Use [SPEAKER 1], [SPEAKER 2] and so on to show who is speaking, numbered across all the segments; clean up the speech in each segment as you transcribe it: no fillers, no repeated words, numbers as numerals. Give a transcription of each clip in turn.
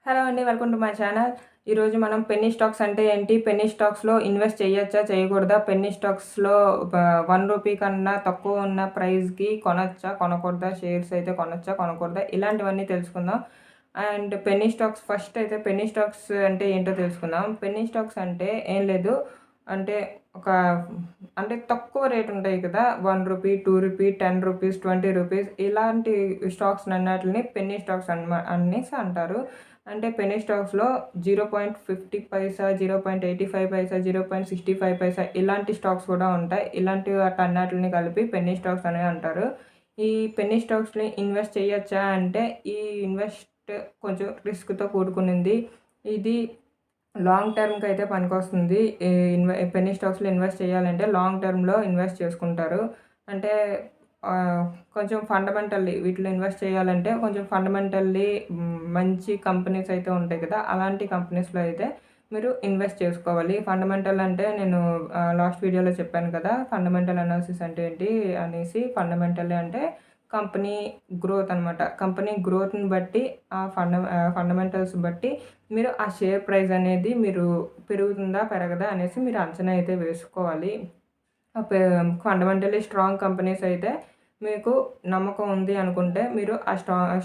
[SPEAKER 1] Hello అండి, welcome to my channel. ఈరోజు మనం పెన్నీ స్టాక్స్ అంటే ఏంటి, పెన్నీ స్టాక్స్లో ఇన్వెస్ట్ చేయొచ్చా చేయకూడదా, పెన్నీ స్టాక్స్లో ₹1 కన్నా తక్కువ ఉన్న ప్రైస్కి కొనొచ్చా కొనకూడదా, షేర్స్ అయితే కొనొచ్చా కొనకూడదా, ఇలాంటివన్నీ తెలుసుకుందాం. అండ్ పెన్నీ స్టాక్స్ ఫస్ట్ అయితే పెన్నీ స్టాక్స్ అంటే ఏంటో తెలుసుకుందాం. పెన్నీ స్టాక్స్ అంటే ఏం లేదు, అంటే ఒక అంటే తక్కువ రేట్ ఉంటాయి కదా, ₹1, ₹2, ₹10, ₹20 ఇలాంటి స్టాక్స్ అన్నిటిని పెన్నీ స్టాక్స్ అనేసి అంటారు. అంటే పెన్నీ స్టాక్స్‌లో 0.50 పైసా, 0.85 పైసా, 0.65 పైసా ఇలాంటి స్టాక్స్ కూడా ఉంటాయి. ఇలాంటి వాటన్నిటిని కలిపి పెన్నీ స్టాక్స్ అని అంటారు. ఈ పెన్నీ స్టాక్స్‌ని ఇన్వెస్ట్ చేయొచ్చా అంటే, ఈ ఇన్వెస్ట్ కొంచెం రిస్క్‌తో కూడుకునింది. ఇది లాంగ్ టర్మ్‌కి అయితే పనికొస్తుంది. ఈ పెన్నీ స్టాక్స్‌లో ఇన్వెస్ట్ చేయాలంటే లాంగ్ టర్మ్‌లో ఇన్వెస్ట్ చేసుకుంటారు. అంటే కొంచెం ఫండమెంటల్లీ వీటిలో ఇన్వెస్ట్ చేయాలంటే కొంచెం ఫండమెంటల్లీ మంచి కంపెనీస్ అయితే ఉంటాయి కదా, అలాంటి కంపెనీస్‌లో అయితే మీరు ఇన్వెస్ట్ చేసుకోవాలి. ఫండమెంటల్ అంటే నేను లాస్ట్ వీడియోలో చెప్పాను కదా, ఫండమెంటల్ అనాలిసిస్ అంటే ఏంటి అనేసి. ఫండమెంటల్ అంటే కంపెనీ గ్రోత్ అనమాట. కంపెనీ గ్రోత్‌ని బట్టి ఫండమెంటల్స్ బట్టి మీరు ఆ షేర్ ప్రైస్ అనేది మీరు పెరుగుతుందా, పెరగదా అనేసి మీరు అంచనా అయితే వేసుకోవాలి. పె ఫండమెంటల్లీ స్ట్రాంగ్ కంపెనీస్ అయితే మీకు నమ్మకం ఉంది అనుకుంటే మీరు ఆ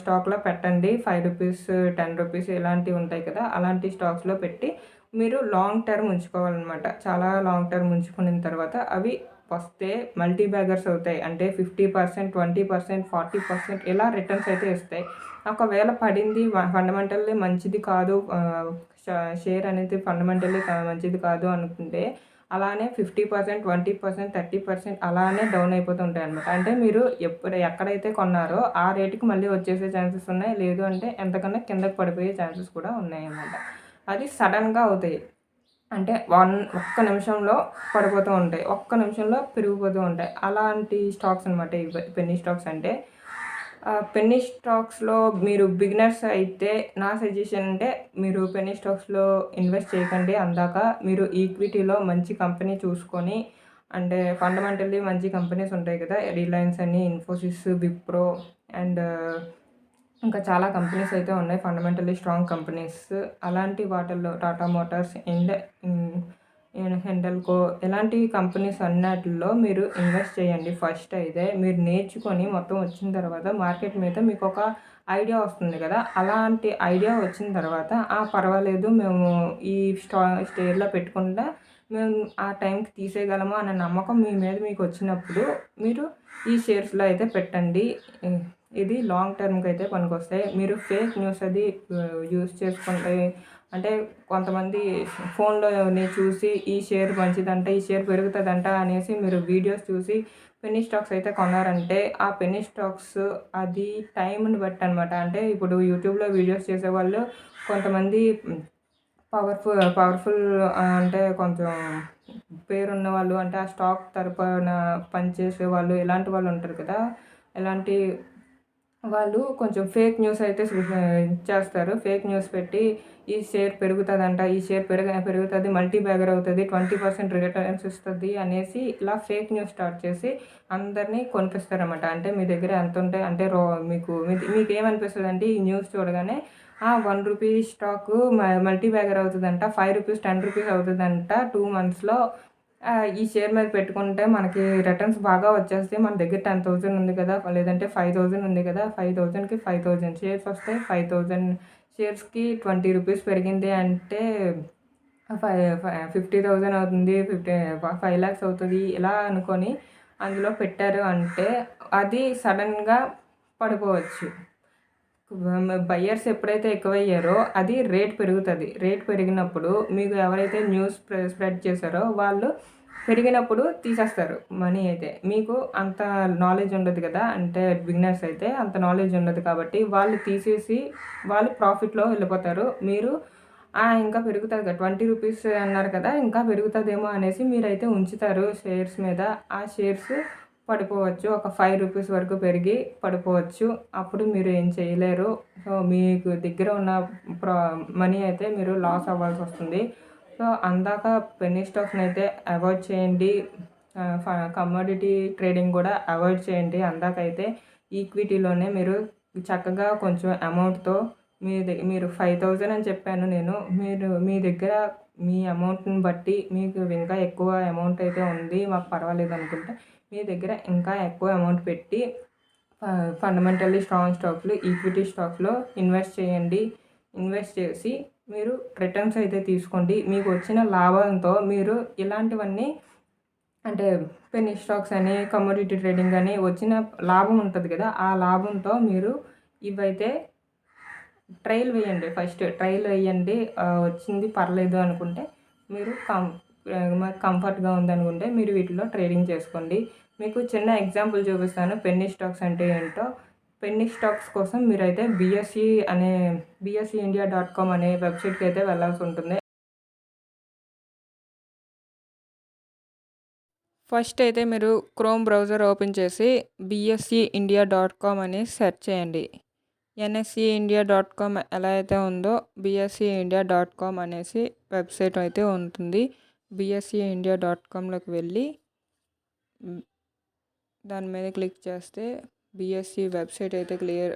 [SPEAKER 1] స్టాక్‌లో పెట్టండి. ₹5, ₹10 ఇలాంటివి ఉంటాయి కదా, అలాంటి స్టాక్స్‌లో పెట్టి మీరు లాంగ్ టర్మ్ ఉంచుకోవాలనమాట. చాలా లాంగ్ టర్మ్ ఉంచుకున్న తర్వాత అవి వస్తే మల్టీ బ్యాగర్స్ అవుతాయి. అంటే 50%, 20%, 40% ఇలా రిటర్న్స్ అయితే ఇస్తాయి. ఒకవేళ పడింది ఫండమెంటల్లీ మంచిది కాదు, ష షేర్ అనేది ఫండమెంటల్లీ మంచిది కాదు అనుకుంటే అలానే 50%, 20%, 30% అలానే డౌన్ అయిపోతూ ఉంటాయన్నమాట. అంటే మీరు ఎక్కడైతే కొన్నారో ఆ రేటుకి మళ్ళీ వచ్చేసే ఛాన్సెస్ ఉన్నాయి. లేదు అంటే ఎంతకన్నా కిందకి పడిపోయే ఛాన్సెస్ కూడా ఉన్నాయన్నమాట. అది సడన్‌గా అవుతాయి. అంటే ఒక్క నిమిషంలో పడిపోతూ ఉంటాయి. ఒక్క నిమిషంలో పెరిగిపోతూ ఉంటాయి. అలాంటి స్టాక్స్ అనమాట ఇవి పెన్నీ స్టాక్స్ అంటే. పెన్నీ స్టాక్స్‌లో మీరు బిగినర్స్ అయితే నా సజెషన్ అంటే మీరు పెన్నీ స్టాక్స్‌లో ఇన్వెస్ట్ చేయకండి అందాక. మీరు ఈక్విటీలో మంచి కంపెనీ చూసుకొని, అంటే ఫండమెంటల్లీ మంచి కంపెనీస్ ఉంటాయి కదా, రిలయన్స్ అని, ఇన్ఫోసిస్, విప్రో అండ్ ఇంకా చాలా కంపెనీస్ అయితే ఉన్నాయి ఫండమెంటల్లీ స్ట్రాంగ్ కంపెనీస్. అలాంటి వాటిల్లో టాటా మోటార్స్ అండ్ హిండల్కో ఇలాంటి కంపెనీస్ అన్నిటిలో మీరు ఇన్వెస్ట్ చేయండి. ఫస్ట్ అయితే మీరు నేర్చుకొని మొత్తం వచ్చిన తర్వాత మార్కెట్ మీద మీకు ఒక ఐడియా వస్తుంది కదా, అలాంటి ఐడియా వచ్చిన తర్వాత పర్వాలేదు మేము ఈ షేర్‌లో పెట్టుకుంటే మేము ఆ టైంకి తీసేయగలము అనే నమ్మకం మీ మీద మీకు వచ్చినప్పుడు మీరు ఈ షేర్స్‌లో అయితే పెట్టండి. ఇది లాంగ్ టర్మ్‌కి అయితే పనికొస్తాయి. మీరు ఫేక్ న్యూస్ అది యూజ్ చేసుకుంటే, అంటే కొంతమంది ఫోన్‌లోని చూసి ఈ షేర్ మంచిదంట, ఈ షేర్ పెరుగుతదంట అనేసి మీరు వీడియోస్ చూసి పెన్నీ స్టాక్స్ అయితే కొన్నారంటే, ఆ పెన్నీ స్టాక్స్ అది టైంని బట్టి అనమాట. అంటే ఇప్పుడు యూట్యూబ్‌లో వీడియోస్ చేసేవాళ్ళు కొంతమంది పవర్ఫుల్ అంటే కొంచెం పేరున్న వాళ్ళు, అంటే ఆ స్టాక్ తరపున పనిచేసేవాళ్ళు ఇలాంటి వాళ్ళు ఉంటారు కదా, ఇలాంటి వాళ్ళు కొంచెం ఫేక్ న్యూస్ అయితే ఇచ్చేస్తారు. ఫేక్ న్యూస్ పెట్టి ఈ షేర్ పెరుగుతదంట, ఈ షేర్ పెరుగుతది, మల్టీ బ్యాగర్ అవుతది, 20% రిటర్న్స్ ఇస్తది అనేసి ఇలా ఫేక్ న్యూస్ స్టార్ట్ చేసి అందరిని కొనిపిస్తారనమాట. అంటే మీ దగ్గర ఎంతుంటే అంటే మీకేమనిపిస్తదంటే ఈ న్యూస్ చూడగానే ₹1 స్టాకు మల్టీ బ్యాగర్ అవుతదంట, ₹5, ₹10 అవుతదంట 2 మంత్స్‌లో. ఈ షేర్ మీద పెట్టుకుంటే మనకి రిటర్న్స్ బాగా వచ్చేస్తాయి. మన దగ్గర 10,000 ఉంది కదా, లేదంటే 5,000 ఉంది కదా, 5,000కి 5,000 షేర్స్ వస్తాయి. 5,000 షేర్స్‌కి ₹20 పెరిగింది అంటే ఫై ఫై 50,000 అవుతుంది. 5 లాక్స్ అవుతది. ఇలా అనుకోని అందులో పెట్టారు అంటే అది సడన్‌గా పడిపోవచ్చు. బయ్యర్స్ ఎప్పుడైతే ఎక్కువయ్యారో అది రేట్ పెరుగుతది. రేట్ పెరిగినప్పుడు మీకు ఎవరైతే న్యూస్ స్ప్రెడ్ చేశారో వాళ్ళు పెరిగినప్పుడు తీసేస్తారు మనీ అయితే. మీకు అంత నాలెడ్జ్ ఉండదు కదా, అంటే బిగినర్స్ అయితే అంత నాలెడ్జ్ ఉండదు కాబట్టి వాళ్ళు తీసేసి వాళ్ళు ప్రాఫిట్‌లో వెళ్ళిపోతారు. మీరు ఇంకా పెరుగుతది కదా, ₹20 అన్నారు కదా, ఇంకా పెరుగుతదేమో అనేసి మీరైతే ఉంచుతారు షేర్స్ మీద. ఆ షేర్స్ పడిపోవచ్చు. ఒక ₹5 వరకు పెరిగి పడిపోవచ్చు. అప్పుడు మీరు ఏం చేయలేరు. సో, మీకు దగ్గర ఉన్న ప్రా మనీ అయితే మీరు లాస్ అవ్వాల్సొస్తుంది. సో, అందాక పెన్నీ స్టాక్స్‌నైతే అవాయిడ్ చేయండి. కమోడిటీ ట్రేడింగ్ కూడా అవాయిడ్ చేయండి. అందాకైతే ఈక్విటీలోనే మీరు చక్కగా కొంచెం అమౌంట్‌తో మీరు 5000 అని చెప్పాను నేను. మీ దగ్గర మీ అమౌంట్‌ని బట్టి మీకు ఇంకా ఎక్కువ అమౌంట్ అయితే ఉంది, మాకు పర్వాలేదు అనుకుంటే మీ దగ్గర ఇంకా ఎక్కువ అమౌంట్ పెట్టి ఫండమెంటల్లీ స్ట్రాంగ్ స్టాక్స్‌లో, ఈక్విటీ స్టాక్స్‌లో ఇన్వెస్ట్ చేయండి. ఇన్వెస్ట్ చేసి మీరు రిటర్న్స్ అయితే తీసుకోండి. మీకు వచ్చిన లాభంతో మీరు ఇలాంటివన్నీ అంటే పెన్నీ స్టాక్స్ అని, కమోడిటీ ట్రేడింగ్ అని వచ్చిన లాభం ఉంటుంది కదా, ఆ లాభంతో మీరు ఇవైతే ట్రయల్ వేయండి. ఫస్ట్ ట్రయల్ వేయండి. వచ్చింది పర్లేదు అనుకుంటే మీరు మాకు కంఫర్ట్గా ఉందనుకుంటే మీరు వీటిలో ట్రేడింగ్ చేసుకోండి. మీకు చిన్న ఎగ్జాంపుల్ చూపిస్తాను పెన్నీ స్టాక్స్ అంటే ఏంటో. పెన్నీ స్టాక్స్ కోసం మీరైతే బీఎస్ఈ ఇండియా .com అనే వెబ్సైట్కి అయితే వెళ్ళాల్సి ఉంటుంది. ఫస్ట్ అయితే మీరు క్రోమ్ బ్రౌజర్ ఓపెన్ చేసి బీఎస్ఈ ఇండియా .com అని సెర్చ్ చేయండి. ఎన్ఎస్ఈ ఇండియా .com ఎలా అయితే ఉందో బీఎస్ఈ ఇండియా .com అనేసి వెబ్సైట్ అయితే ఉంటుంది. బీఎస్ఈ ఇండియా .comలోకి వెళ్ళి దాని మీద క్లిక్ చేస్తే బీఎస్ఈ వెబ్సైట్ అయితే క్లియర్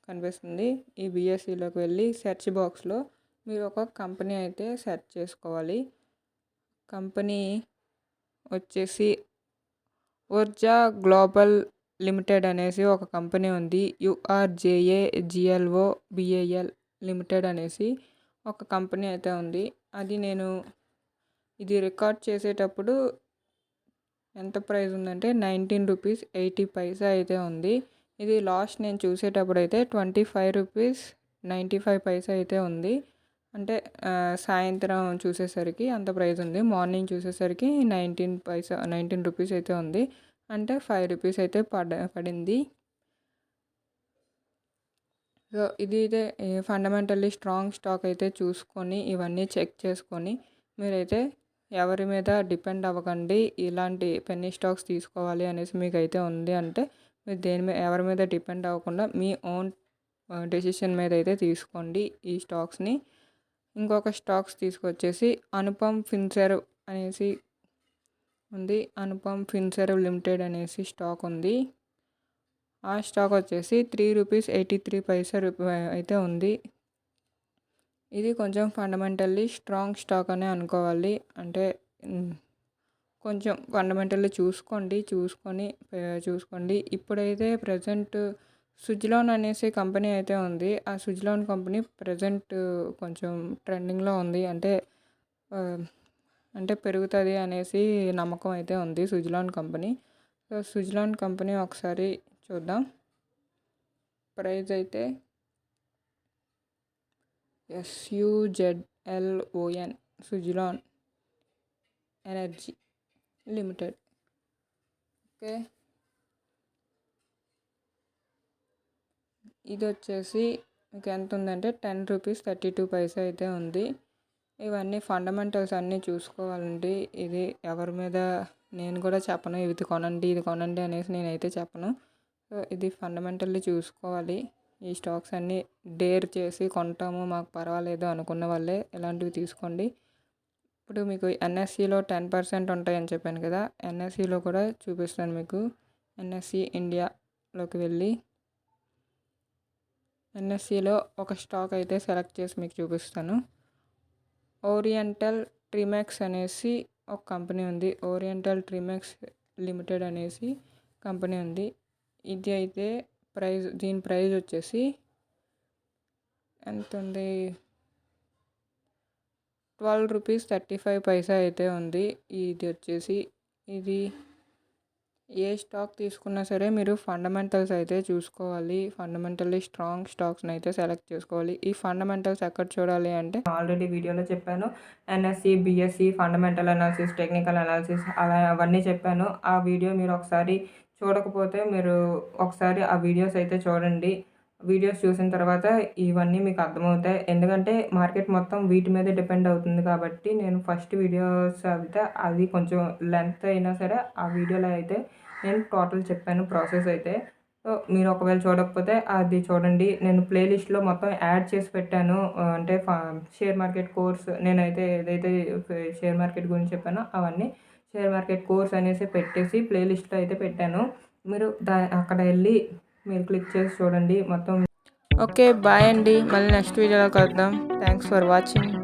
[SPEAKER 1] కనిపిస్తుంది. ఈ బీఎస్ఈలోకి వెళ్ళి సెర్చ్ బాక్స్లో మీరు ఒక కంపెనీ అయితే సెర్చ్ చేసుకోవాలి. కంపెనీ వచ్చేసి ఓర్జా గ్లోబల్ లిమిటెడ్ అనేసి ఒక కంపెనీ ఉంది. URJAGLOBAL లిమిటెడ్ అనేసి ఒక కంపెనీ అయితే ఉంది. ఇది రికార్డ్ చేసేటప్పుడు ఎంత ప్రైస్ ఉందంటే 19 రూపీస్ 80 పైసా అయితే ఉంది. ఇది లాస్ట్ నేను చూసేటప్పుడు అయితే 25 రూపీస్ 95 పైసా అయితే ఉంది. అంటే సాయంత్రం చూసేసరికి అంత ప్రైస్ ఉంది. మార్నింగ్ చూసేసరికి 19 రూపీస్ అయితే ఉంది. అంటే 5 రూపీస్ అయితే పడింది. సో ఇది అయితే ఫండమెంటల్లీ స్ట్రాంగ్ స్టాక్ అయితే చూసుకొని ఇవన్నీ చెక్ చేసుకొని మీరైతే ఎవరి మీద డిపెండ్ అవ్వకండి. ఇలాంటి పెన్నీ స్టాక్స్ తీసుకోవాలి అనేసి మీకు అయితే ఉంది అంటే మీరు ఎవరి మీద డిపెండ్ అవ్వకుండా మీ ఓన్ డెసిషన్ మీద అయితే తీసుకోండి ఈ స్టాక్స్ని. ఇంకొక స్టాక్స్ తీసుకొచ్చేసి అనుపమ్ ఫిన్సర్వ్ అనేసి ఉంది. అనుపమ్ ఫిన్సర్వ్ లిమిటెడ్ అనేసి స్టాక్ ఉంది. ఆ స్టాక్ వచ్చేసి 3 రూపీస్ 83 పైసా అయితే ఉంది. ఇది కొంచెం ఫండమెంటల్లీ స్ట్రాంగ్ స్టాక్ అనే అనుకోవాలి. అంటే కొంచెం ఫండమెంటల్లీ చూసుకోండి. ఇప్పుడైతే ప్రజెంట్ సుజ్లాన్ అనేసి కంపెనీ అయితే ఉంది. ఆ సుజ్లాన్ కంపెనీ ప్రజెంట్ కొంచెం ట్రెండింగ్లో ఉంది. అంటే పెరుగుతుంది అనేసి నమ్మకం అయితే ఉంది Suzlon company. So Suzlon company ఒకసారి చూద్దాం. ప్రైస్ అయితే SUZLON Suzlon energy limited. Okay, ఇది వచ్చేసి మీకు ఎంత ఉందంటే 10 రూపీస్ 32 పైసా అయితే ఉంది. ఇవన్నీ ఫండమెంటల్స్ అన్నీ చూసుకోవాలండి. ఇది ఎవరి మీద నేను కూడా చెప్పను ఇది కొనండి అనేసి నేనైతే చెప్పను. సో ఇది ఫండమెంటల్లీ చూసుకోవాలి. ఈ స్టాక్స్ అన్నీ డేర్ చేసి కొంటాము మాకు పర్వాలేదు అనుకున్న వాళ్ళే ఇలాంటివి తీసుకోండి. ఇప్పుడు మీకు ఎన్ఎస్సిలో 10% ఉంటాయని చెప్పాను కదా, ఎన్ఎస్సిలో కూడా చూపిస్తాను మీకు. ఎన్ఎస్సి ఇండియాలోకి వెళ్ళి ఎన్ఎస్సిలో ఒక స్టాక్ అయితే సెలెక్ట్ చేసి మీకు చూపిస్తాను. ఓరియంటల్ ట్రిమెక్స్ అనేసి ఒక కంపెనీ ఉంది. ఓరియంటల్ ట్రిమెక్స్ లిమిటెడ్ అనేసి కంపెనీ ఉంది. ఇది అయితే దీని ప్రైస్ వచ్చేసి ఎంత ఉంది, 12 రూపీస్ 35 పైసా అయితే ఉంది. ఇది ఏ స్టాక్ తీసుకున్నా సరే మీరు ఫండమెంటల్స్ అయితే చూసుకోవాలి. ఫండమెంటల్లీ స్ట్రాంగ్ స్టాక్స్ని అయితే సెలెక్ట్ చేసుకోవాలి. ఈ ఫండమెంటల్స్ ఎక్కడ చూడాలి అంటే ఆల్రెడీ వీడియోలో చెప్పాను. NSE, BSE, fundamental analysis, technical analysis అలా అవన్నీ చెప్పాను. ఆ వీడియో మీరు ఒకసారి చూడకపోతే మీరు ఒకసారి ఆ వీడియోస్ అయితే చూడండి. వీడియోస్ చూసిన తర్వాత ఇవన్నీ మీకు అర్థమవుతాయి. ఎందుకంటే మార్కెట్ మొత్తం వీటి మీద డిపెండ్ అవుతుంది కాబట్టి నేను ఫస్ట్ వీడియోస్ అయితే అది కొంచెం లెంత్ అయినా సరే ఆ వీడియోలో అయితే నేను టోటల్ చెప్పాను ప్రాసెస్ అయితే. సో మీరు ఒకవేళ చూడకపోతే అది చూడండి. నేను ప్లేలిస్ట్లో మొత్తం యాడ్ చేసి పెట్టాను. అంటే షేర్ మార్కెట్ కోర్స్ నేనైతే ఏదైతే షేర్ మార్కెట్ గురించి చెప్పానో అవన్నీ షేర్ మార్కెట్ కోర్స్ అనేసి పెట్టేసి ప్లేలిస్ట్లో అయితే పెట్టాను. మీరు అక్కడ వెళ్ళి మీరు క్లిక్ చేసి చూడండి. మొత్తం ఓకే. బాయ్ అండి. మళ్ళీ నెక్స్ట్ వీడియోలో కలుద్దాం. Thanks for watching.